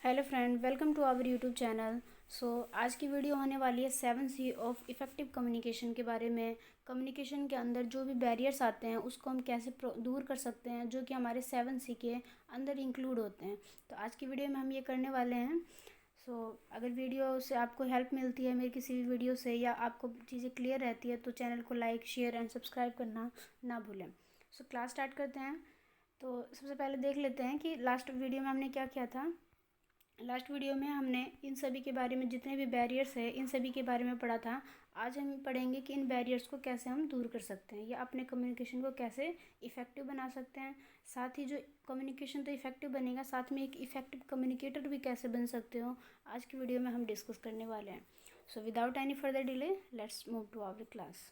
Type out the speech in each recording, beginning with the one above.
Hello friend, welcome to our YouTube channel. आज की video होने वाली है 7C ऑफ इफ़ेक्टिव कम्युनिकेशन के बारे में। कम्युनिकेशन के अंदर जो भी बैरियर्स आते हैं उसको हम कैसे दूर कर सकते हैं, जो कि हमारे 7C के अंदर इंक्लूड होते हैं। तो आज की वीडियो में हम ये करने वाले हैं। अगर वीडियो से आपको हेल्प मिलती है मेरी किसी भी वीडियो से, या आपको चीज़ें क्लियर रहती है, तो चैनल को लाइक, शेयर एंड सब्सक्राइब करना ना भूलें। क्लास स्टार्ट करते हैं। तो सबसे पहले देख लेते हैं कि लास्ट वीडियो में हमने क्या किया था। लास्ट वीडियो में हमने इन सभी के बारे में, जितने भी बैरियर्स है इन सभी के बारे में पढ़ा था। आज हम पढ़ेंगे कि इन बैरियर्स को कैसे हम दूर कर सकते हैं, या अपने कम्युनिकेशन को कैसे इफ़ेक्टिव बना सकते हैं। साथ ही जो कम्युनिकेशन तो इफ़ेक्टिव बनेगा, साथ में एक इफ़ेक्टिव कम्युनिकेटर भी कैसे बन सकते हो, आज की वीडियो में हम डिस्कस करने वाले हैं। Without any further delay, let's move to our class.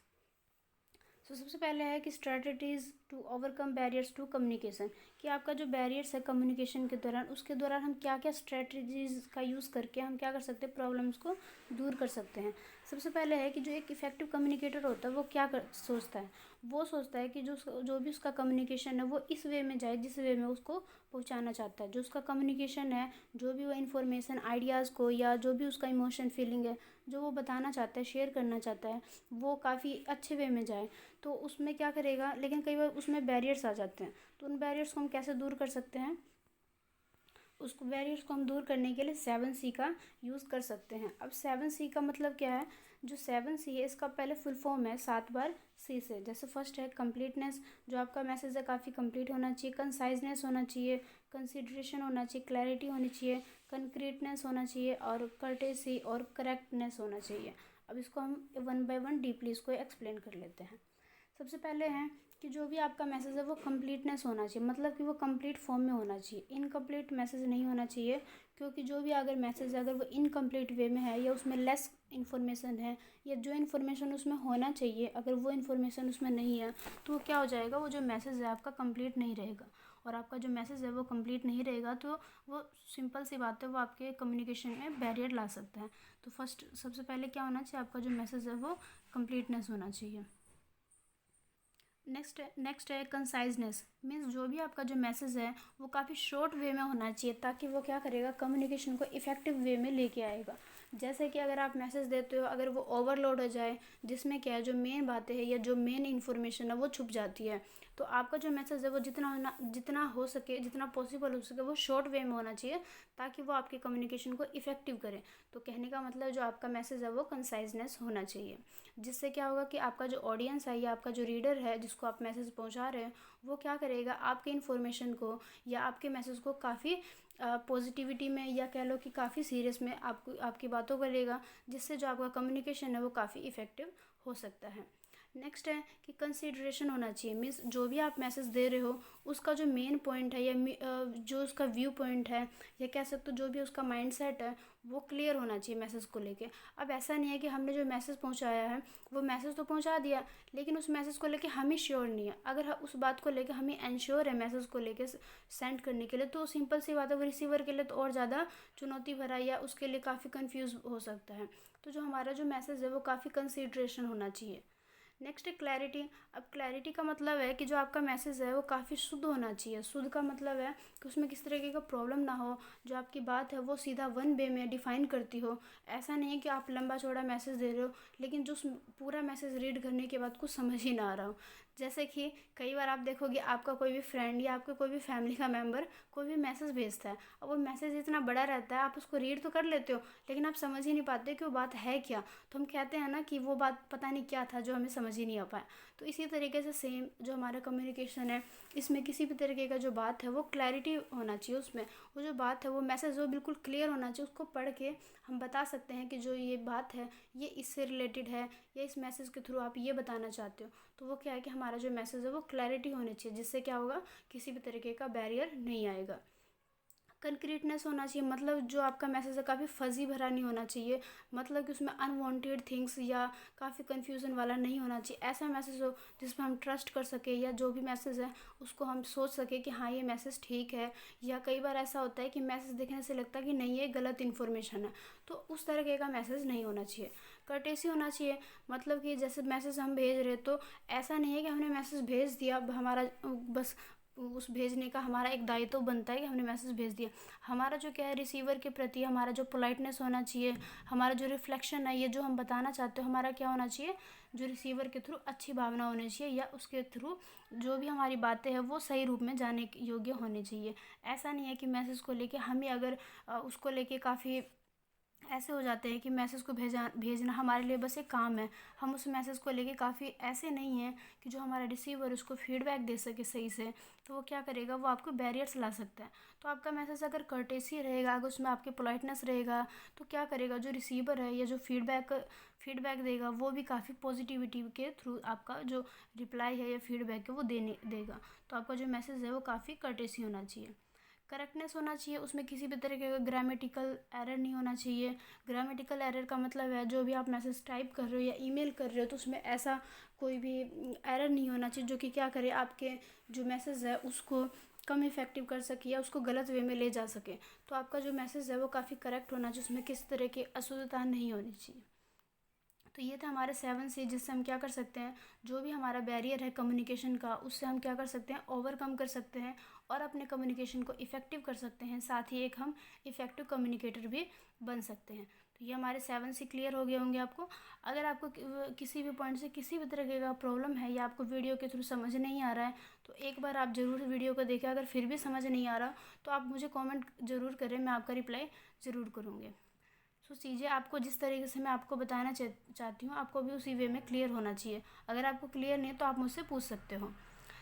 सबसे पहले है कि strategies to overcome barriers to communication, कि आपका जो बैरियर्स है कम्युनिकेशन के दौरान, उसके दौरान हम क्या क्या स्ट्रेटजीज का यूज़ करके हम क्या कर सकते हैं, प्रॉब्लम्स को दूर कर सकते हैं। सबसे पहले है कि जो एक इफ़ेक्टिव कम्युनिकेटर होता है वो क्या सोचता है। वो सोचता है कि जो भी उसका कम्युनिकेशन है वो इस वे में जाए जिस वे में उसको पहुंचाना चाहता है। जो उसका कम्युनिकेशन है, जो भी वो इन्फॉर्मेशन, आइडियाज़ को, या जो भी उसका इमोशन, फीलिंग है, जो वो बताना चाहता है, शेयर करना चाहता है, वो काफ़ी अच्छे वे में जाए। तो उसमें क्या करेगा, लेकिन कई बार उसमें बैरियर्स आ जाते हैं। तो उन बैरियर्स को हम कैसे दूर कर सकते हैं, उसको बैरियर्स को हम दूर करने के लिए 7C का यूज़ कर सकते हैं। अब 7C का मतलब क्या है। जो 7C है इसका पहले फुल फॉर्म है 7 बार C से। जैसे फर्स्ट है कंप्लीटनेस, जो आपका मैसेज है काफ़ी कंप्लीट होना चाहिए। कंसाइजनेस होना चाहिए, कंसिडरेशन होना चाहिए, क्लैरिटी होनी चाहिए, कंक्रीटनेस होना चाहिए, और कर्टेसी और करेक्टनेस होना चाहिए। अब इसको हम वन बाय वन डीपली इसको एक्सप्लेन कर लेते हैं। सबसे पहले है कि जो भी आपका मैसेज है वो कंप्लीटनेस होना चाहिए, मतलब कि वो कंप्लीट फॉर्म में होना चाहिए। इनकम्प्लीट मैसेज नहीं होना चाहिए, क्योंकि जो भी अगर मैसेज है अगर वो इनकम्प्लीट वे में है, या उसमें लेस इन्फॉर्मेशन है, या जो इन्फॉर्मेशन उसमें होना चाहिए अगर वो इन्फॉर्मेशन उसमें नहीं है, तो वो क्या हो जाएगा, वो जो मैसेज है आपका कंप्लीट नहीं रहेगा। और आपका जो मैसेज है वो कंप्लीट नहीं रहेगा तो वो सिंपल सी बात है, वो आपके कम्युनिकेशन में बैरियर ला सकता है। तो सबसे पहले क्या होना चाहिए, आपका जो मैसेज है वो कंप्लीटनेस होना चाहिए। नेक्स्ट है कंसाइजनेस, मीन्स जो भी आपका जो मैसेज है वो काफ़ी शॉर्ट वे में होना चाहिए, ताकि वो क्या करेगा, कम्युनिकेशन को इफ़ेक्टिव वे में लेके आएगा। जैसे कि अगर आप मैसेज देते हो, अगर वो ओवरलोड हो जाए, जिसमें क्या है जो मेन बातें हैं या जो मेन इन्फॉर्मेशन है वो छुप जाती है, तो आपका जो मैसेज है वो जितना हो सके, जितना पॉसिबल हो सके, वो शॉर्ट वे में होना चाहिए, ताकि वो आपके कम्युनिकेशन को इफ़ेक्टिव करे। तो कहने का मतलब जो आपका मैसेज है वो कंसाइजनेस होना चाहिए। जिससे क्या होगा कि आपका जो ऑडियंस है या आपका जो रीडर है जिसको आप मैसेज पहुंचा रहे हैं, वो क्या करेगा, आपके इन्फॉर्मेशन को या आपके मैसेज को काफ़ी पॉजिटिविटी में, या कह लो कि काफ़ी सीरियस में आपकी बातों को लेगा, जिससे जो आपका कम्युनिकेशन है वो काफ़ी इफ़ेक्टिव हो सकता है। नेक्स्ट है कि कंसिडरेशन होना चाहिए, मीन्स जो भी आप मैसेज दे रहे हो उसका जो मेन पॉइंट है, या जो उसका व्यू पॉइंट है, या कह सकते हो जो भी उसका माइंडसेट है, वो क्लियर होना चाहिए मैसेज को लेके। अब ऐसा नहीं है कि हमने जो मैसेज पहुंचाया है वो मैसेज तो पहुंचा दिया, लेकिन उस मैसेज को लेके हम ही श्योर नहीं है। अगर उस बात को लेके हमें एंश्योर है मैसेज को लेके सेंड करने के लिए, तो सिंपल सी बात है वो रिसीवर के लिए तो और ज़्यादा चुनौती भरा, या उसके लिए काफ़ी कंफ्यूज हो सकता है। तो जो हमारा जो मैसेज है वो काफ़ी कंसिडरेशन होना चाहिए। नेक्स्ट है क्लैरिटी। अब क्लैरिटी का मतलब है कि जो आपका मैसेज है वो काफ़ी शुद्ध होना चाहिए। शुद्ध का मतलब है कि उसमें किस तरीके का प्रॉब्लम ना हो, जो आपकी बात है वो सीधा वन वे में डिफाइन करती हो। ऐसा नहीं है कि आप लंबा चौड़ा मैसेज दे रहे हो, लेकिन जो पूरा मैसेज रीड करने के बाद कुछ समझ ही ना आ रहा हो। जैसे कि कई बार आप देखोगे, आपका कोई भी फ्रेंड या आपका कोई भी फैमिली का मेम्बर कोई भी मैसेज भेजता है, और वो मैसेज इतना बड़ा रहता है, आप उसको रीड तो कर लेते हो, लेकिन आप समझ ही नहीं पाते कि वो बात है क्या। तो हम कहते हैं ना कि वो बात पता नहीं क्या था जो हमें समझ ही नहीं आ पाया। तो इसी तरीके से सेम जो हमारा कम्युनिकेशन है, इसमें किसी भी तरीके का जो बात है वो क्लैरिटी होना चाहिए। उसमें वो जो बात है वो मैसेज वो बिल्कुल क्लियर होना चाहिए। उसको पढ़ के हम बता सकते हैं कि जो ये बात है ये इससे रिलेटेड है, या इस मैसेज के थ्रू आप ये बताना चाहते हो। तो वो क्या है कि हमारा जो मैसेज है वो क्लैरिटी होनी चाहिए, जिससे क्या होगा, किसी भी तरीके का बैरियर नहीं आएगा। कंक्रीटनेस होना चाहिए, मतलब जो आपका मैसेज है काफ़ी फजी भरा नहीं होना चाहिए, मतलब कि उसमें अनवांटेड थिंग्स या काफ़ी कंफ्यूजन वाला नहीं होना चाहिए। ऐसा मैसेज हो जिसमें हम ट्रस्ट कर सके, या जो भी मैसेज है उसको हम सोच सके कि हाँ ये मैसेज ठीक है। या कई बार ऐसा होता है कि मैसेज देखने से लगता है कि नहीं ये गलत इन्फॉर्मेशन है, तो उस तरीके का मैसेज नहीं होना चाहिए। कर्टेसी होना चाहिए, मतलब कि जैसे मैसेज हम भेज रहे तो ऐसा नहीं है कि हमने मैसेज भेज दिया, अब हमारा बस उस भेजने का हमारा एक दायित्व बनता है कि हमने मैसेज भेज दिया। हमारा जो क्या है रिसीवर के प्रति हमारा जो पोलाइटनेस होना चाहिए, हमारा जो रिफ्लेक्शन है, ये जो हम बताना चाहते हो हमारा क्या होना चाहिए, जो रिसीवर के थ्रू अच्छी भावना होनी चाहिए, या उसके थ्रू जो भी हमारी बातें हैं वो सही रूप में जाने योग्य होनी चाहिए। ऐसा नहीं है कि मैसेज को लेके हम ही अगर उसको लेके काफ़ी ऐसे हो जाते हैं कि मैसेज को भेजना हमारे लिए बस एक काम है, हम उस मैसेज को लेके काफ़ी ऐसे नहीं हैं कि जो हमारा रिसीवर उसको फीडबैक दे सके सही से, तो वो क्या करेगा, वो आपको बैरियर्स ला सकता है। तो आपका मैसेज अगर कर्टेसी रहेगा, अगर उसमें आपके पोलाइटनेस रहेगा, तो क्या करेगा, जो रिसीवर है या जो फीडबैक देगा वो भी काफ़ी पॉजिटिविटी के थ्रू आपका जो रिप्लाई है या फीडबैक है वो देगा। तो आपका जो मैसेज है वो काफ़ी कर्टेसी होना चाहिए, करेक्टनेस होना चाहिए, उसमें किसी भी तरह का ग्रामेटिकल एरर नहीं होना चाहिए। ग्रामेटिकल एरर का मतलब है जो भी आप मैसेज टाइप कर रहे हो या ईमेल कर रहे हो तो उसमें ऐसा कोई भी एरर नहीं होना चाहिए जो कि क्या करे, आपके जो मैसेज है उसको कम इफ़ेक्टिव कर सके या उसको गलत वे में ले जा सके। तो आपका जो मैसेज है वो काफ़ी करेक्ट होना चाहिए, उसमें किसी तरह की अशुद्धता नहीं होनी चाहिए। तो ये था हमारे 7 C, जिससे हम क्या कर सकते हैं, जो भी हमारा बैरियर है कम्युनिकेशन का उससे हम क्या कर सकते हैं, ओवरकम कर सकते हैं और अपने कम्युनिकेशन को इफ़ेक्टिव कर सकते हैं। साथ ही एक हम इफ़ेक्टिव कम्युनिकेटर भी बन सकते हैं। तो ये हमारे 7 C क्लियर हो गए होंगे आपको। अगर आपको किसी भी पॉइंट से किसी भी तरह का प्रॉब्लम है या आपको वीडियो के थ्रू समझ नहीं आ रहा है तो एक बार आप ज़रूर वीडियो को देखें। अगर फिर भी समझ नहीं आ रहा तो आप मुझे कॉमेंट ज़रूर करें, मैं आपका रिप्लाई ज़रूर करूँगी। सो चीज़ें आपको जिस तरीके से मैं आपको बताना चाहती हूँ आपको भी उसी वे में क्लियर होना चाहिए। अगर आपको क्लियर नहीं है तो आप मुझसे पूछ सकते हो।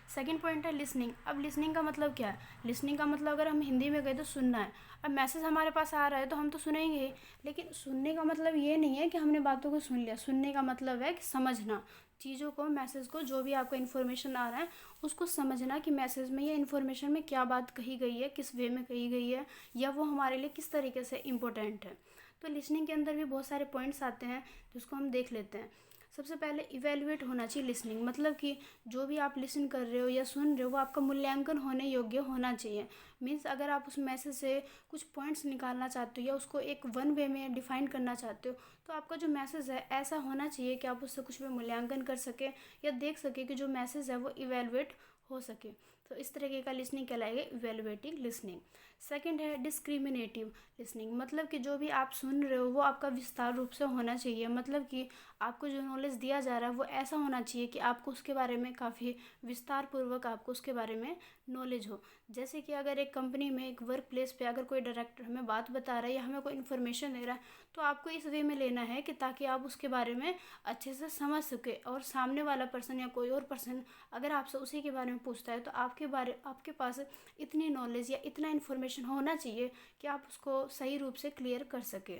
सेकंड पॉइंट है लिसनिंग। अब लिसनिंग का मतलब क्या है, लिसनिंग का मतलब अगर हम हिंदी में कहें तो सुनना है। अब मैसेज हमारे पास आ रहा है तो हम तो सुनेंगे ही, लेकिन सुनने का मतलब ये नहीं है कि हमने बातों को सुन लिया। सुनने का मतलब है कि समझना चीज़ों को, मैसेज को, जो भी आपको इन्फॉर्मेशन आ रहा है उसको समझना कि मैसेज में या इन्फॉर्मेशन में क्या बात कही गई है, किस वे में कही गई है, या वो हमारे लिए किस तरीके से इम्पोर्टेंट है। तो लिसनिंग के अंदर भी बहुत सारे पॉइंट्स आते हैं जिसको हम देख लेते हैं। सबसे पहले इवेल्युएट होना चाहिए लिसनिंग, मतलब कि जो भी आप लिसन कर रहे हो या सुन रहे हो वो आपका मूल्यांकन होने योग्य होना चाहिए। मीन्स अगर आप उस मैसेज से कुछ पॉइंट्स निकालना चाहते हो या उसको एक वन वे में डिफाइन करना चाहते हो तो आपका जो मैसेज है ऐसा होना चाहिए कि आप उससे कुछ भी मूल्यांकन कर सके या देख सके कि जो मैसेज है वो इवेलुएट हो सके। तो इस तरीके का लिसनिंग कहलाएगा इवेलुएटिंग लिसनिंग। सेकंड है डिस्क्रिमिनेटिव लिसनिंग, मतलब कि जो भी आप सुन रहे हो वो आपका विस्तार रूप से होना चाहिए। मतलब कि आपको जो नॉलेज दिया जा रहा है वो ऐसा होना चाहिए कि आपको उसके बारे में काफ़ी विस्तार पूर्वक आपको उसके बारे में नॉलेज हो। जैसे कि अगर एक कंपनी में, एक वर्क प्लेस पे अगर कोई डायरेक्टर हमें बात बता रहा है या हमें कोई इन्फॉर्मेशन दे रहा है तो आपको इस वे में लेना है कि ताकि आप उसके बारे में अच्छे से समझ सके और सामने वाला पर्सन या कोई और पर्सन अगर आपसे उसी के बारे में पूछता है तो आपके पास इतनी नॉलेज या इतना इन्फॉर्मेशन होना चाहिए कि आप उसको सही रूप से क्लियर कर सके।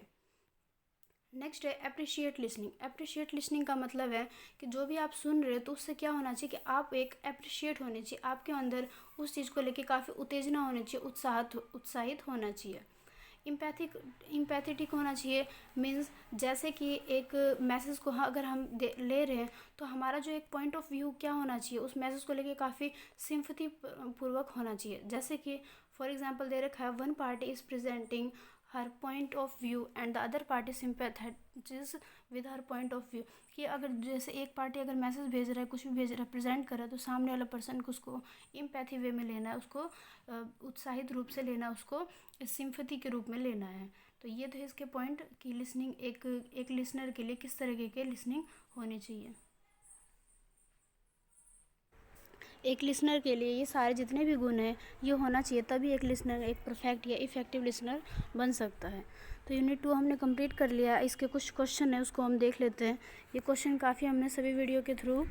नेक्स्ट है अप्रिशिएट लिसनिंग। अप्रिशिएट लिसनिंग का मतलब है कि जो भी आप सुन रहे हो तो उससे क्या होना चाहिए कि आप एक अप्रिशिएट होने चाहिए, आपके अंदर उस चीज़ को लेके काफ़ी उत्तेजना होनी चाहिए, उत्साहित होना चाहिए। इम्पैथेटिक होना चाहिए, मीन्स जैसे कि एक मैसेज को अगर हम ले रहे हैं तो हमारा जो एक पॉइंट ऑफ व्यू क्या होना चाहिए, उस मैसेज को लेके काफ़ी सिंपैथी पूर्वक होना चाहिए। जैसे कि फॉर एग्जांपल दे रखा है, one party is presenting her point of view and the other party sympathise with her point of view. कि अगर जैसे एक पार्टी अगर मैसेज भेज रहा है, कुछ भी भेज रहा है, प्रेजेंट कर रहा है, तो सामने वाला पर्सन को उसको इम्पैथी वे में लेना है, उसको उत्साहित रूप से लेना है, उसको सिंपैथी के रूप में लेना है। तो ये थे इसके पॉइंट कि लिसनिंग एक लिसनर के लिए किस तरीके के लिसनिंग होनी चाहिए। एक लिसनर के लिए ये सारे जितने भी गुण हैं ये होना चाहिए, तभी एक लिसनर एक परफेक्ट या इफ़ेक्टिव लिसनर बन सकता है। तो यूनिट 2 हमने कंप्लीट कर लिया। इसके कुछ क्वेश्चन है उसको हम देख लेते हैं। ये क्वेश्चन काफ़ी हमने सभी वीडियो के थ्रू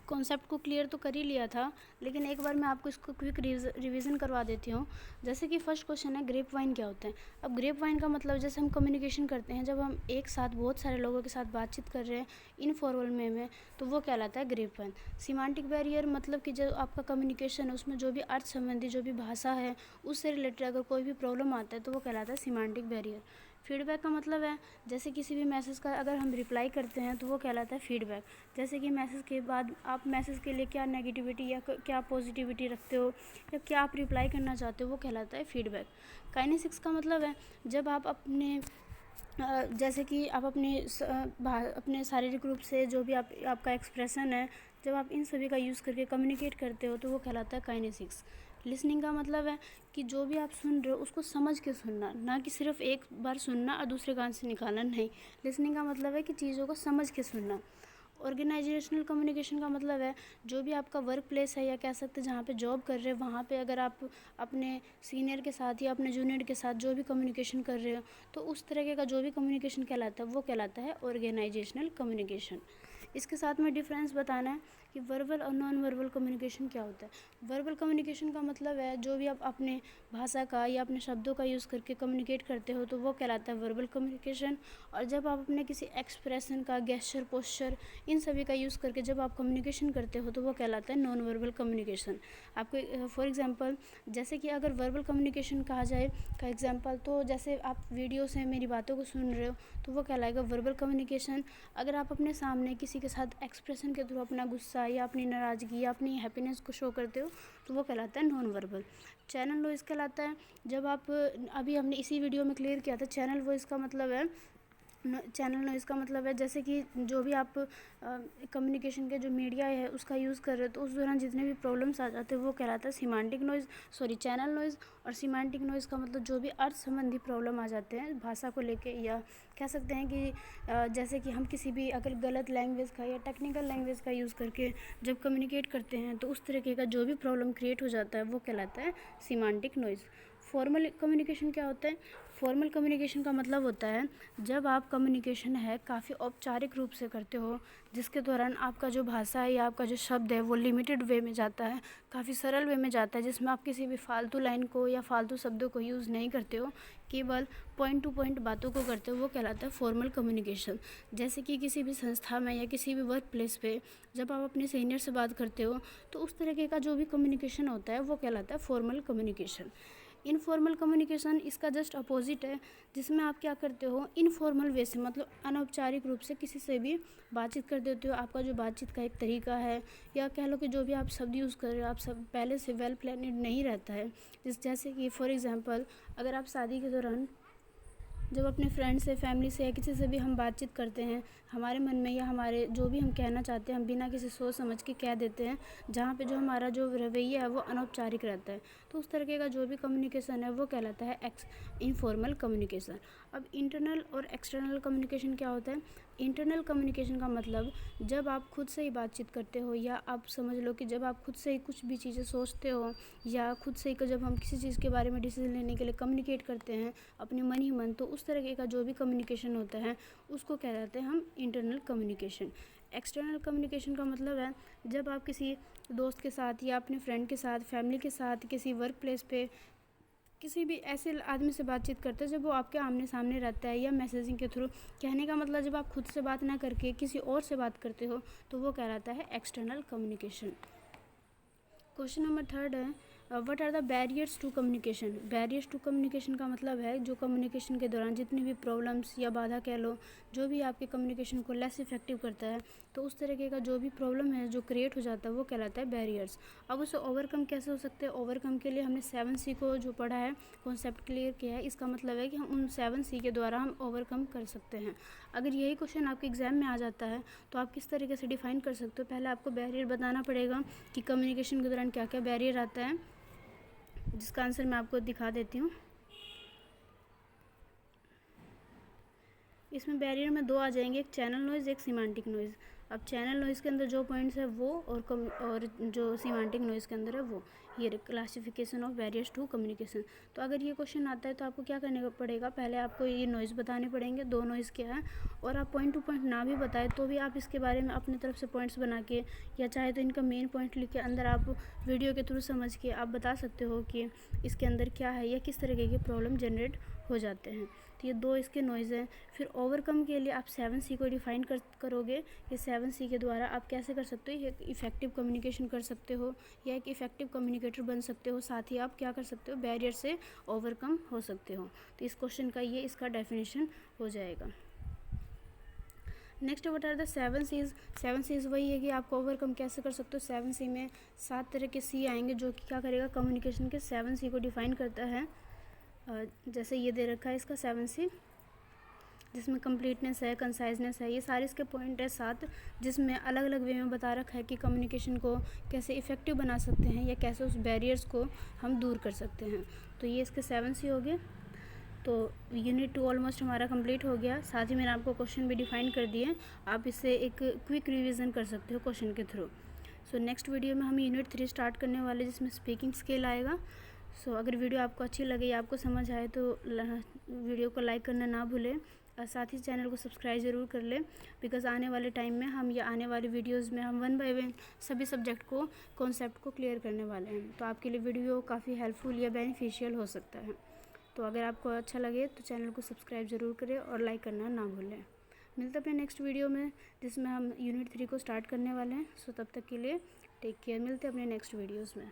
कॉन्सेप्ट को क्लियर तो कर ही लिया था, लेकिन एक बार मैं आपको इसको क्विक रिवीजन करवा देती हूँ। जैसे कि फर्स्ट क्वेश्चन है ग्रेप वाइन क्या होता है। अब ग्रेप वाइन का मतलब जैसे हम कम्युनिकेशन करते हैं, जब हम एक साथ बहुत सारे लोगों के साथ बातचीत कर रहे हैं इनफॉर्मल में तो वो कहलाता है ग्रेप वाइन। सिमांटिक बैरियर मतलब कि जो आपका कम्युनिकेशन है उसमें जो भी अर्थ संबंधी जो भी भाषा है उससे रिलेटेड अगर कोई भी प्रॉब्लम आता है तो वो कहलाता है सिमांटिक बैरियर। फीडबैक का मतलब है जैसे किसी भी मैसेज का अगर हम रिप्लाई करते हैं तो वो कहलाता है फीडबैक। जैसे कि मैसेज के बाद आप मैसेज के लिए क्या नेगेटिविटी या क्या पॉजिटिविटी रखते हो या क्या आप रिप्लाई करना चाहते हो वो कहलाता है फीडबैक। काइनेसिक्स का मतलब है जब आप अपने जैसे कि आप अपने शारीरिक रूप से जो भी आपका एक्सप्रेशन है जब आप इन सभी का यूज़ करके कम्युनिकेट करते हो तो वो कहलाता है काइनेसिक्स। लिसनिंग का मतलब है कि जो भी आप सुन रहे हो उसको समझ के सुनना, ना कि सिर्फ एक बार सुनना और दूसरे कान से निकालना, नहीं। लिसनिंग का मतलब है कि चीज़ों को समझ के सुनना। ऑर्गेनाइजेशनल कम्युनिकेशन का मतलब है जो भी आपका वर्क प्लेस है या कह सकते हैं जहाँ पे जॉब कर रहे हो, वहाँ पे अगर आप अपने सीनियर के साथ या अपने जूनियर के साथ जो भी कम्युनिकेशन कर रहे हो तो उस तरीके का जो भी कम्युनिकेशन कहलाता है वो कहलाता है ऑर्गेनाइजेशनल कम्युनिकेशन। इसके साथ में डिफरेंस बताना है कि वर्बल और नॉन वर्बल कम्युनिकेशन क्या होता है। वर्बल कम्युनिकेशन का मतलब है जो भी आप अपने भाषा का या अपने शब्दों का यूज़ करके कम्युनिकेट करते हो तो वो कहलाता है वर्बल कम्युनिकेशन। और जब आप अपने किसी एक्सप्रेशन का, गेस्चर, पोस्चर, इन सभी का यूज़ करके जब आप कम्युनिकेशन करते हो तो वो कहलाता है नॉन वर्बल कम्युनिकेशन। आपको फॉर एग्जांपल जैसे कि अगर वर्बल कम्युनिकेशन कहा जाए का एग्जांपल, तो जैसे आप वीडियो से मेरी बातों को सुन रहे हो तो वो कहलाएगा वर्बल कम्युनिकेशन। अगर आप अपने सामने किसी के साथ एक्सप्रेशन के थ्रू अपना गुस्सा या अपनी नाराज़गी या अपनी हैप्पीनेस को शो करते हो तो वो कहलाता है नॉन वर्बल। चैनल वॉइस कहलाता है जब आप, अभी हमने इसी वीडियो में क्लियर किया था, चैनल वॉइस का मतलब है, चैनल नॉइज़ का मतलब है जैसे कि जो भी आप कम्युनिकेशन के जो मीडिया है उसका यूज़ कर रहे हो तो उस दौरान जितने भी प्रॉब्लम्स आ जाते हैं वो कहलाता है सिमेंटिक नॉइज़, चैनल नॉइज़। और सिमेंटिक नॉइज़ का मतलब जो भी अर्थ संबंधी प्रॉब्लम आ जाते हैं भाषा को लेके, या कह सकते हैं कि जैसे कि हम किसी भी अगर गलत लैंग्वेज का या टेक्निकल लैंग्वेज का यूज़ करके जब कम्युनिकेट करते हैं तो उस तरीके का जो भी प्रॉब्लम क्रिएट हो जाता है वो कहलाता है सिमेंटिक नॉइज़। फॉर्मल कम्युनिकेशन क्या होता है? फॉर्मल कम्युनिकेशन का मतलब होता है जब आप कम्युनिकेशन है काफ़ी औपचारिक रूप से करते हो, जिसके दौरान आपका जो भाषा है या आपका जो शब्द है वो लिमिटेड वे में जाता है, काफ़ी सरल वे में जाता है, जिसमें आप किसी भी फालतू लाइन को या फालतू शब्दों को यूज़ नहीं करते हो, केवल पॉइंट टू पॉइंट बातों को करते हो, वो कहलाता है फॉर्मल कम्युनिकेशन। जैसे कि किसी भी संस्था में या किसी भी वर्क प्लेस पे जब आप अपने सीनियर से बात करते हो तो उस तरीके का जो भी कम्युनिकेशन होता है वो कहलाता है फॉर्मल कम्युनिकेशन। इनफॉर्मल कम्युनिकेशन इसका जस्ट अपोजिट है, जिसमें आप क्या करते हो इनफॉर्मल वे से, मतलब अनौपचारिक रूप से किसी से भी बातचीत कर देते हो। आपका जो बातचीत का एक तरीका है या कह लो कि जो भी आप शब्द यूज़ कर रहे हो आप सब पहले से वेल प्लानिड नहीं रहता है। जैसे कि फॉर एग्जांपल अगर आप शादी के दौरान जब अपने फ्रेंड से, फैमिली से या किसी से भी हम बातचीत करते हैं, हमारे मन में या हमारे जो भी हम कहना चाहते हैं हम बिना किसी सोच समझ के कह देते हैं, जहाँ पे जो हमारा जो रवैया है वो अनौपचारिक रहता है। तो उस तरीके का जो भी कम्युनिकेशन है वो कहलाता है इनफॉर्मल कम्युनिकेशन। अब इंटरनल और एक्सटर्नल कम्युनिकेशन क्या होता है? इंटरनल कम्युनिकेशन का मतलब जब आप खुद से ही बातचीत करते हो, या आप समझ लो कि जब आप खुद से ही कुछ भी चीज़ें सोचते हो, या खुद से ही जब हम किसी चीज़ के बारे में डिसीजन लेने के लिए कम्युनिकेट करते हैं अपने मन ही मन, तो उस तरीके का जो भी कम्युनिकेशन होता है उसको कहलाते हैं हम इंटरनल कम्युनिकेशन। एक्सटर्नल कम्युनिकेशन का मतलब है जब आप किसी दोस्त के साथ या अपने फ्रेंड के साथ, फैमिली के साथ, किसी वर्क प्लेस पे किसी भी ऐसे आदमी से बातचीत करते हैं जब वो आपके आमने सामने रहता है, या मैसेजिंग के थ्रू। कहने का मतलब जब आप खुद से बात ना करके किसी और से बात करते हो तो वो कहलाता है एक्सटर्नल कम्युनिकेशन। क्वेश्चन नंबर 3 है what are the barriers to communication. Barriers to communication का मतलब है जो कम्युनिकेशन के दौरान जितनी भी प्रॉब्लम्स या बाधा कह लो जो भी आपके कम्युनिकेशन को लेस इफेक्टिव करता है, तो उस तरीके का जो भी प्रॉब्लम है जो क्रिएट हो जाता है वो कहलाता है बैरियर्स। अब उसे ओवरकम कैसे हो सकते हैं? ओवरकम के लिए हमने 7C को जो पढ़ा है, कॉन्सेप्ट क्लियर किया है, इसका मतलब है कि हम उन 7C के द्वारा हम ओवरकम कर सकते हैं। अगर यही क्वेश्चन आपके एग्जाम में आ जाता है तो आप किस तरीके से डिफाइन कर सकते हो? पहले आपको बैरियर बताना पड़ेगा कि कम्युनिकेशन के दौरान क्या क्या बैरियर आता है, जिसका आंसर मैं आपको दिखा देती हूँ। इसमें बैरियर में 2 आ जाएंगे, एक चैनल नॉइज़, एक सिमेंटिक नॉइज़। अब चैनल नॉइज़ के अंदर जो पॉइंट्स है वो और जो सिमेंटिक नॉइज़ के अंदर है वो, ये classification of barriers to communication. तो अगर ये क्वेश्चन आता है तो आपको क्या करने का पड़ेगा? पहले आपको ये नॉइज़ बताने पड़ेंगे, 2 नॉइज़ क्या है, और आप पॉइंट टू पॉइंट ना भी बताए तो भी आप इसके बारे में अपनी तरफ से पॉइंट्स बना के, या चाहे तो इनका मेन पॉइंट लिख के अंदर आप वीडियो के थ्रू समझ के आप बता सकते हो कि इसके अंदर क्या है या किस तरीके के प्रॉब्लम जनरेट हो जाते हैं। तो ये 2 इसके नॉइज़ हैं। फिर ओवरकम के लिए आप 7C को डिफ़ाइन करोगे। ये 7C के द्वारा आप कैसे कर सकते हो? एक इफ़ेक्टिव कम्युनिकेशन कर सकते हो या एक इफ़ेक्टिव कम्युनिकेटर बन सकते हो, साथ ही आप क्या कर सकते हो? बैरियर से ओवरकम हो सकते हो। तो इस क्वेश्चन का ये इसका डेफिनेशन हो जाएगा। Next what are the 7Cs। 7Cs वही है कि आपको ओवरकम कैसे कर सकते हो। 7C में 7 तरह के C आएंगे जो कि क्या करेगा? कम्युनिकेशन के 7C को डिफ़ाइन करता है। जैसे ये दे रखा है इसका 7C। जिसमें कंप्लीटनेस है, कंसाइजनेस है, ये सारे इसके पॉइंट है 7, जिसमें अलग अलग वे में बता रखा है कि कम्युनिकेशन को कैसे इफ़ेक्टिव बना सकते हैं या कैसे उस बैरियर्स को हम दूर कर सकते हैं। तो ये इसके 7 सी हो गए। तो यूनिट 2 ऑलमोस्ट हमारा कंप्लीट हो गया। साथ ही मैंने आपको क्वेश्चन भी डिफाइन कर दिए, आप इससे एक क्विक रिवीजन कर सकते हो क्वेश्चन के थ्रू। सो नेक्स्ट वीडियो में हम यूनिट 3 स्टार्ट करने वाले, जिसमें स्पीकिंग स्किल आएगा। सो अगर वीडियो आपको अच्छी लगे या आपको समझ आए तो वीडियो को लाइक करना ना भूलें, और साथ ही चैनल को सब्सक्राइब ज़रूर कर लें, बिकॉज़ आने वाले टाइम में हम या आने वाली वीडियोस में हम 1 बाय 1 सभी सब्जेक्ट को, कॉन्सेप्ट को क्लियर करने वाले हैं। तो आपके लिए वीडियो काफ़ी हेल्पफुल या बेनिफिशियल हो सकता है। तो अगर आपको अच्छा लगे तो चैनल को सब्सक्राइब ज़रूर करें और लाइक करना ना भूलें। मिलते हैं अपने नेक्स्ट वीडियो में, जिसमें हम यूनिट 3 को स्टार्ट करने वाले हैं। सो तब तक के लिए टेक केयर, मिलते हैं अपने नेक्स्ट वीडियोज़ में।